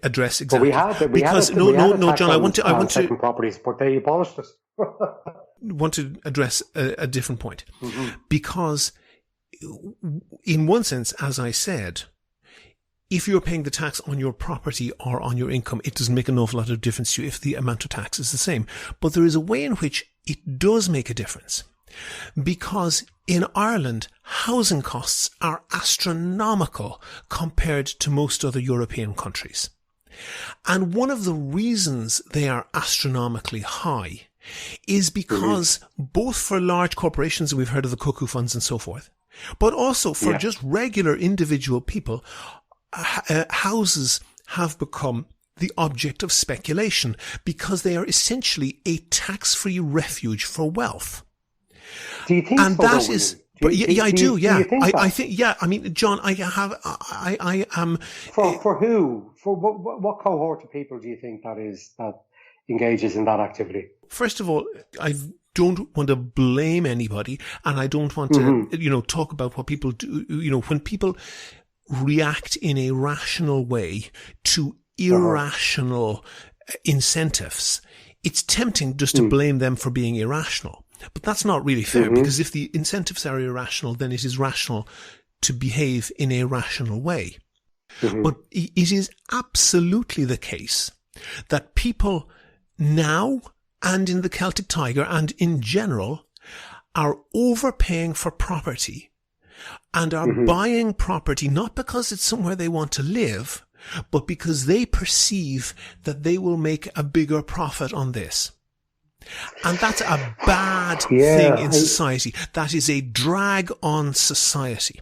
address exactly. John, I want to properties, but they abolished it. Want to address a different point, because in one sense, as I said, if you're paying the tax on your property or on your income, it doesn't make an awful lot of difference to you if the amount of tax is the same. But there is a way in which it does make a difference, because in Ireland, housing costs are astronomical compared to most other European countries. And one of the reasons they are astronomically high is because both for large corporations, and we've heard of the cuckoo funds and so forth, but also for just regular individual people, houses have become the object of speculation because they are essentially a tax-free refuge for wealth. Do you think and so? That is, I do. I think. Yeah, I mean, John, I am. For who? For what cohort of people do you think that is that engages in that activity? First of all, I don't want to blame anybody, and I don't want to, talk about what people do. When people react in a rational way to irrational incentives, it's tempting just to blame them for being irrational. But that's not really fair, because if the incentives are irrational, then it is rational to behave in a rational way. But it is absolutely the case that people now and in the Celtic Tiger and in general are overpaying for property and are buying property not because it's somewhere they want to live, but because they perceive that they will make a bigger profit on this. And that's a bad thing in society. That is a drag on society.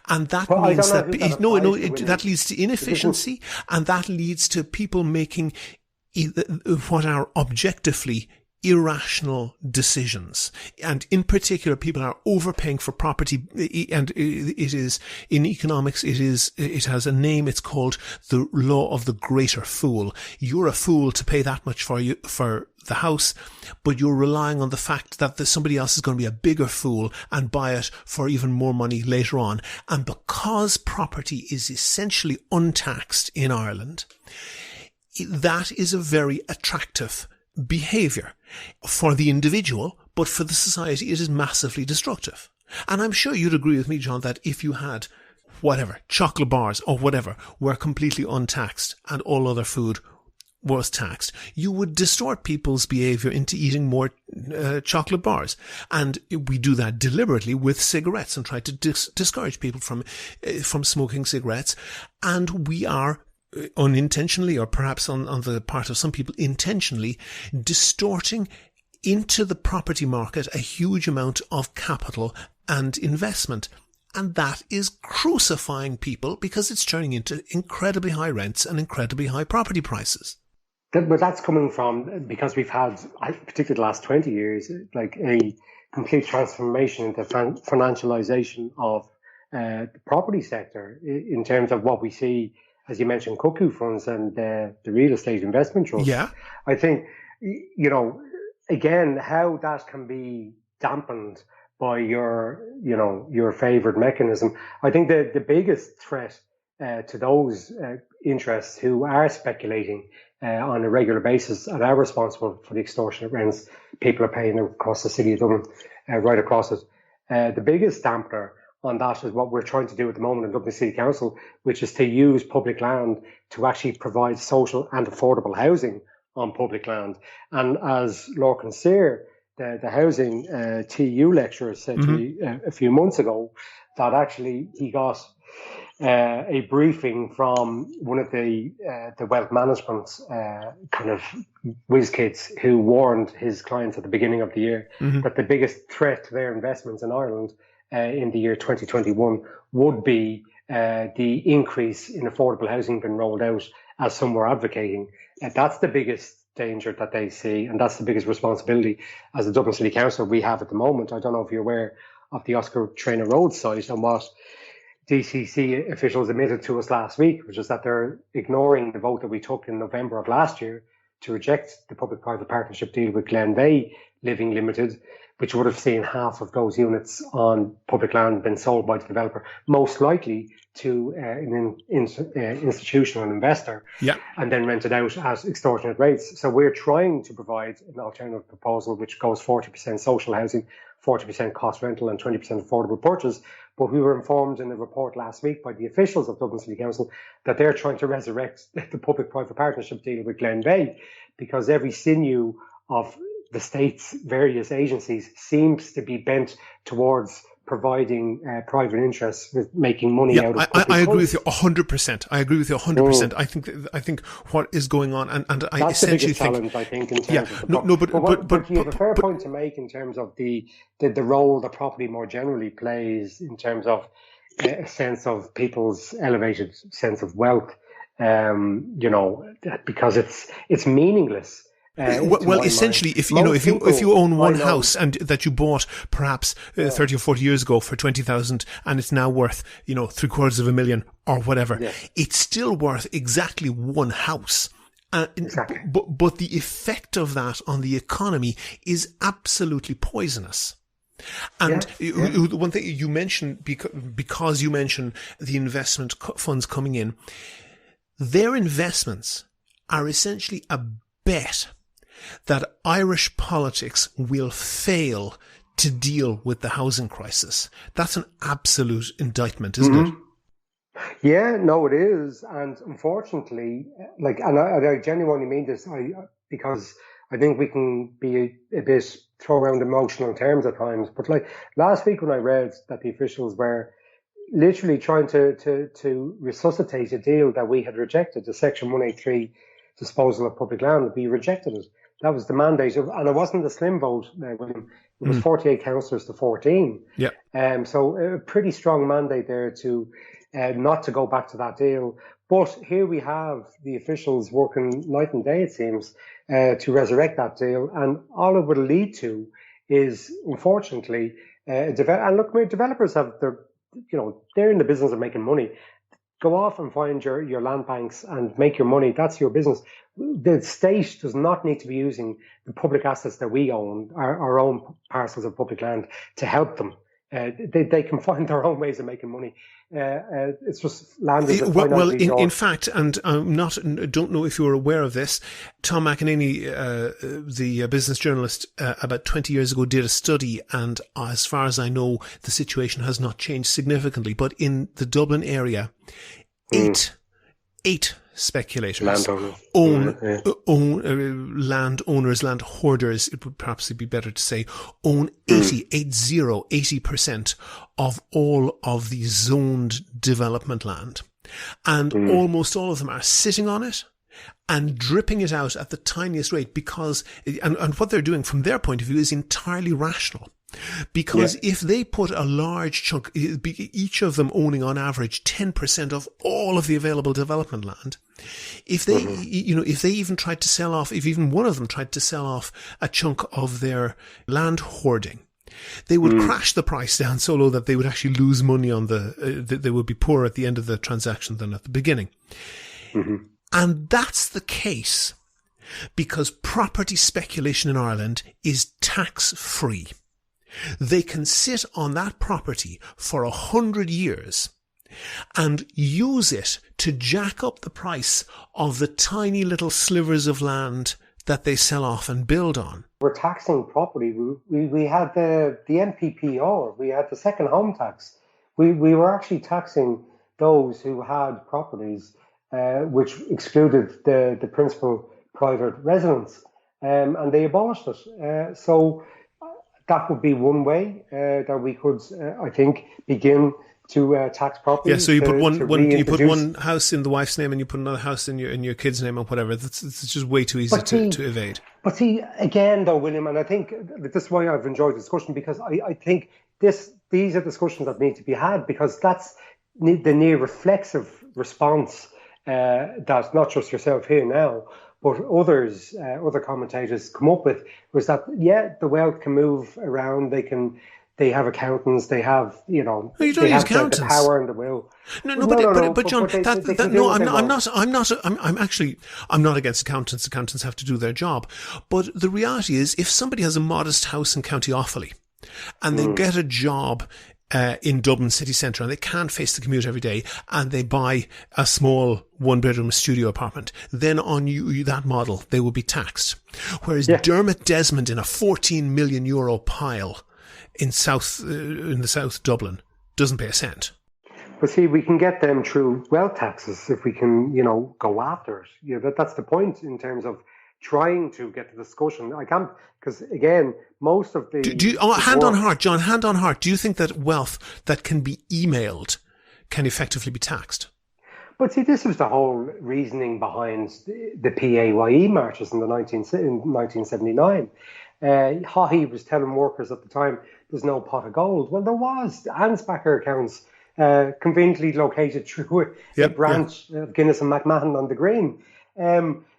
And that means that leads to inefficiency, and that leads to people making what are objectively irrational decisions. And in particular, people are overpaying for property, and it is, in economics, it has a name. It's called the law of the greater fool. You're a fool to pay that much for the house, but you're relying on the fact that somebody else is going to be a bigger fool and buy it for even more money later on. And because property is essentially untaxed in Ireland, that is a very attractive behavior for the individual, but for the society it is massively destructive. And I'm sure you'd agree with me, John, that if you had whatever, chocolate bars or whatever, were completely untaxed and all other food was taxed, you would distort people's behavior into eating more chocolate bars. And we do that deliberately with cigarettes and try to discourage people from smoking cigarettes. And we are unintentionally, or perhaps on the part of some people intentionally, distorting into the property market a huge amount of capital and investment. And that is crucifying people because it's turning into incredibly high rents and incredibly high property prices. But that's coming from, because we've had, particularly the last 20 years, like a complete transformation into financialization of the property sector in terms of what we see, as you mentioned, cuckoo funds and the real estate investment trusts. Yeah. I think, again, how that can be dampened by your favored mechanism. I think the biggest threat to those interests who are speculating on a regular basis and are responsible for the extortionate rents people are paying across the city of Dublin, right across it. The biggest dampener on that is what we're trying to do at the moment in Dublin City Council, which is to use public land to actually provide social and affordable housing on public land. And as Lorcan Cyr, the housing TU lecturer, said to me a few months ago, that actually he got a briefing from one of the wealth management kind of whiz kids who warned his clients at the beginning of the year that the biggest threat to their investments in Ireland in the year 2021 would be the increase in affordable housing being rolled out, as some were advocating. That's the biggest danger that they see, and that's the biggest responsibility as the Dublin City Council we have at the moment. I don't know if you're aware of the Oscar Traynor Road site and what DCC officials admitted to us last week, which is that they're ignoring the vote that we took in November of last year to reject the public-private partnership deal with Glenveagh Living Limited, which would have seen half of those units on public land been sold by the developer, most likely to an institutional investor, and then rented out at extortionate rates. So we're trying to provide an alternative proposal which goes 40% social housing, 40% cost rental and 20% affordable purchase. But we were informed in a report last week by the officials of Dublin City Council that they're trying to resurrect the public-private partnership deal with Glenveagh, because every sinew of the state's various agencies seems to be bent towards providing private interests with making money out of I agree with you 100%. I agree with you 100%. I think what is going on, and I that's essentially the biggest challenge, I think, in terms of the but you have a fair point to make in terms of the role that property more generally plays in terms of a sense of people's elevated sense of wealth. Because it's meaningless. Well, essentially, if you own one house and that you bought perhaps 30 or 40 years ago for 20,000 and it's now worth, $750,000 or whatever, it's still worth exactly one house. Exactly. But the effect of that on the economy is absolutely poisonous. And one thing you mentioned, because you mentioned the investment funds coming in, their investments are essentially a bet that Irish politics will fail to deal with the housing crisis. That's an absolute indictment, isn't it? Yeah, no, it is. And unfortunately, and I genuinely mean this, because I think we can be a bit throw around emotional terms at times. But last week when I read that the officials were literally trying to resuscitate a deal that we had rejected, the Section 183 disposal of public land, we rejected it. That was the mandate, and it wasn't a slim vote, William. It was 48 councillors to 14. Yeah. So a pretty strong mandate there to not to go back to that deal. But here we have the officials working night and day, it seems, to resurrect that deal. And all it would lead to is, unfortunately, developers have they're in the business of making money. Go off and find your land banks and make your money. That's your business. The state does not need to be using the public assets that we own, our own parcels of public land, to help them. They can find their own ways of making money. It's just land is in fact, and don't know if you're aware of this, Tom McEnany, the business journalist, about 20 years ago did a study, and as far as I know, the situation has not changed significantly. But in the Dublin area, eight speculators own landowners, land hoarders, it would perhaps be better to say, own 80% of all of the zoned development land. And almost all of them are sitting on it and dripping it out at the tiniest rate because, and what they're doing from their point of view is entirely rational. Because if they put a large chunk, each of them owning on average 10% of all of the available development land, if they, if they even tried to sell off, if even one of them tried to sell off a chunk of their land hoarding, they would crash the price down so low that they would actually lose money on they would be poorer at the end of the transaction than at the beginning. And that's the case because property speculation in Ireland is tax-free. They can sit on that property for 100 years and use it to jack up the price of the tiny little slivers of land that they sell off and build on. We're taxing property. We had the NPPR, we had the second home tax. We were actually taxing those who had properties which excluded the principal private residence, and they abolished it. So that would be one way that we could, I think, begin to tax property. Yeah, so you put one house in the wife's name and you put another house in your kid's name or whatever. It's just way too easy to evade. But see, again, though, William, and I think this is why I've enjoyed the discussion, because I think these are discussions that need to be had, because that's the near reflexive response that not just yourself here now, but others, other commentators come up with, was that, the wealth can move around. They have accountants. They have, they have the power and the will. But John, I'm not against accountants. Accountants have to do their job. But the reality is, if somebody has a modest house in County Offaly and they get a job in Dublin city centre and they can't face the commute every day and they buy a small one-bedroom studio apartment, then on that model they will be taxed. Whereas Dermot Desmond in a €14 million pile in the South Dublin doesn't pay a cent. But see, we can get them through wealth taxes if we can, go after it. That's the point in terms of trying to get the discussion. I can't, because again, most of the... hand on heart, John, hand on heart, do you think that wealth that can be emailed can effectively be taxed? But see, this was the whole reasoning behind the PAYE marches in 1979. Haughey was telling workers at the time, there's no pot of gold. Well, there was. Ansbacher accounts conveniently located through a branch of Guinness and McMahon on the Green.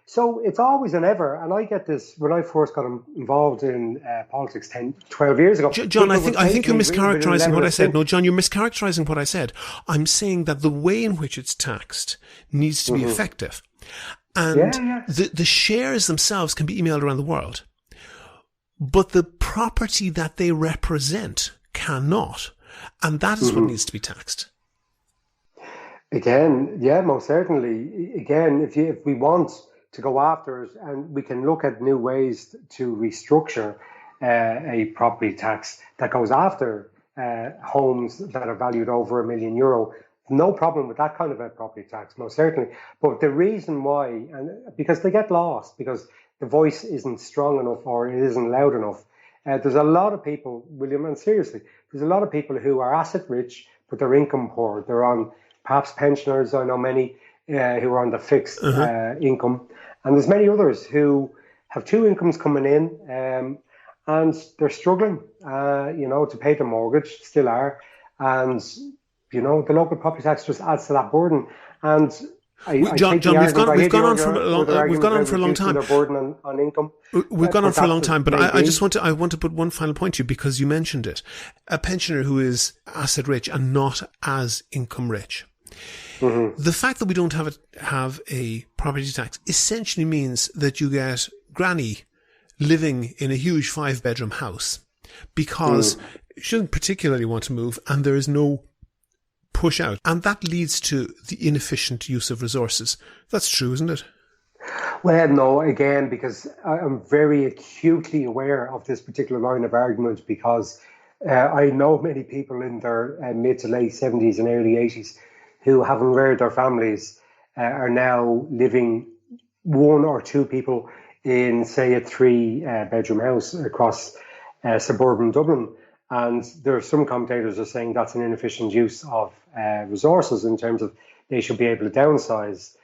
So it's always and ever, and I get this when I first got involved in politics 12 years ago. John, I think you're mischaracterizing what I said. No, John, you're mischaracterizing what I said. I'm saying that the way in which it's taxed needs to be effective. And the shares themselves can be emailed around the world. But the property that they represent cannot. And that is what needs to be taxed. Again, yeah, most certainly. Again, if we want to go after it, and we can look at new ways to restructure a property tax that goes after homes that are valued over €1 million. No problem with that kind of a property tax, most certainly. But the reason why, and because they get lost, because the voice isn't strong enough or it isn't loud enough. There's a lot of people, William, and seriously, there's a lot of people who are asset rich, but they're income poor. They're on perhaps pensioners. I know many who are on the fixed income. And there's many others who have two incomes coming in and they're struggling, to pay the mortgage, still are. And, the local property tax just adds to that burden. And John, we've gone on for a long time. Burden on income. We've gone on for a long time, but I want to put one final point to you because you mentioned it. A pensioner who is asset rich and not as income rich. The fact that we don't have a property tax essentially means that you get granny living in a huge 5-bedroom house because she doesn't particularly want to move and there is no push out. And that leads to the inefficient use of resources. That's true, isn't it? Well, no, again, because I'm very acutely aware of this particular line of argument because I know many people in their mid to late 70s and early 80s who, having reared their families, are now living one or two people in, say, a 3-bedroom house across suburban Dublin. And there are some commentators are saying that's an inefficient use of resources in terms of they should be able to downsize.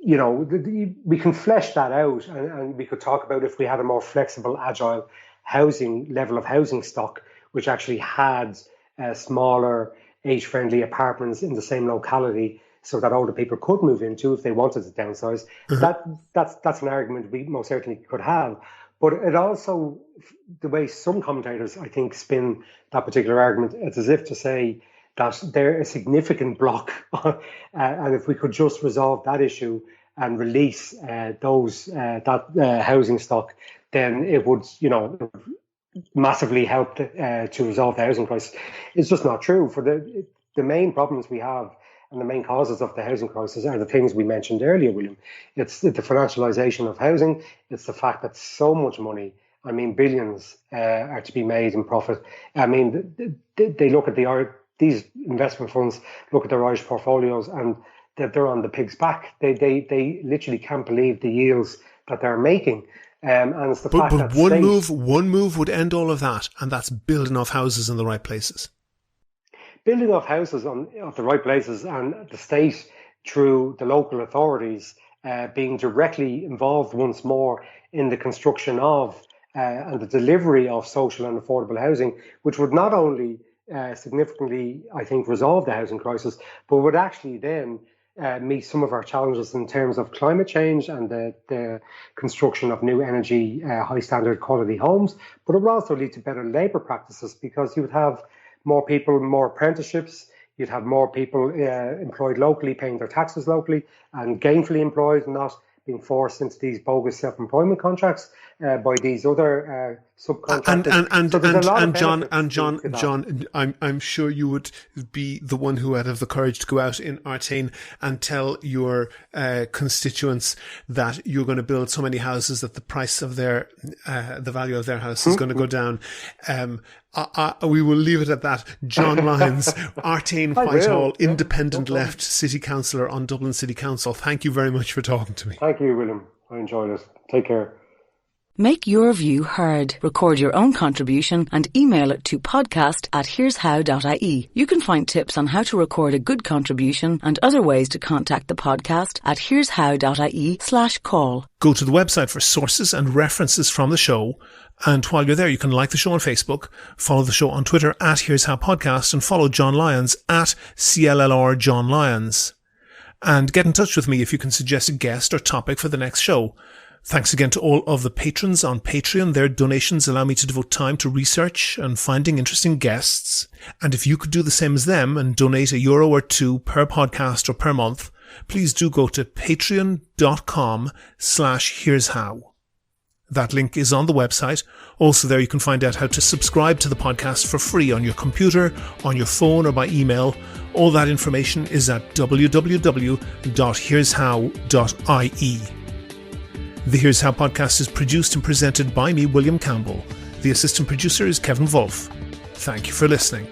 We can flesh that out and we could talk about if we had a more flexible, agile level of housing stock, which actually had smaller, age-friendly apartments in the same locality so that older people could move into if they wanted to downsize. That's an argument we most certainly could have. But it also, the way some commentators, I think, spin that particular argument, it's as if to say that they're a significant block. And if we could just resolve that issue and release that housing stock, then it would, massively help to resolve the housing crisis. It's just not true. For the main problems we have and the main causes of the housing crisis are the things we mentioned earlier, William. It's the financialisation of housing. It's the fact that so much money, billions, are to be made in profit. They look at these investment funds, look at their Irish portfolios and that they're on the pig's back. They literally can't believe the yields that they're making. And it's the fact that one move would end all of that, and that's build enough houses in the right places. Building enough houses at the right places, and the state through the local authorities being directly involved once more in the construction of and the delivery of social and affordable housing, which would not only significantly, I think, resolve the housing crisis, but would actually then meet some of our challenges in terms of climate change and the construction of new energy, high standard quality homes. But it would also lead to better labour practices because you would have more people, more apprenticeships. You'd have more people employed locally, paying their taxes locally and gainfully employed and not being forced into these bogus self-employment contracts. by these other subcontractors. John, I'm sure you would be the one who would have the courage to go out in Artane and tell your constituents that you're going to build so many houses that the price of the value of their house is going to go down. We will leave it at that. John Lyons, Artane Whitehall, independent left city councillor on Dublin City Council. Thank you very much for talking to me. Thank you, William. I enjoyed it. Take care. Make your view heard. Record your own contribution and email it to podcast@here'show.ie. You can find tips on how to record a good contribution and other ways to contact the podcast at here'show.ie/call. Go to the website for sources and references from the show. And while you're there, you can like the show on Facebook, follow the show on Twitter @Here'sHowPodcast, and follow John Lyons @CLLR John Lyons. And get in touch with me if you can suggest a guest or topic for the next show. Thanks again to all of the patrons on Patreon. Their donations allow me to devote time to research and finding interesting guests. And if you could do the same as them and donate €1 or €2 per podcast or per month, please do go to patreon.com/here'show. That link is on the website. Also there you can find out how to subscribe to the podcast for free on your computer, on your phone, or by email. All that information is at www.here'show.ie. The Here's How podcast is produced and presented by me, William Campbell. The assistant producer is Kevin Wolf. Thank you for listening.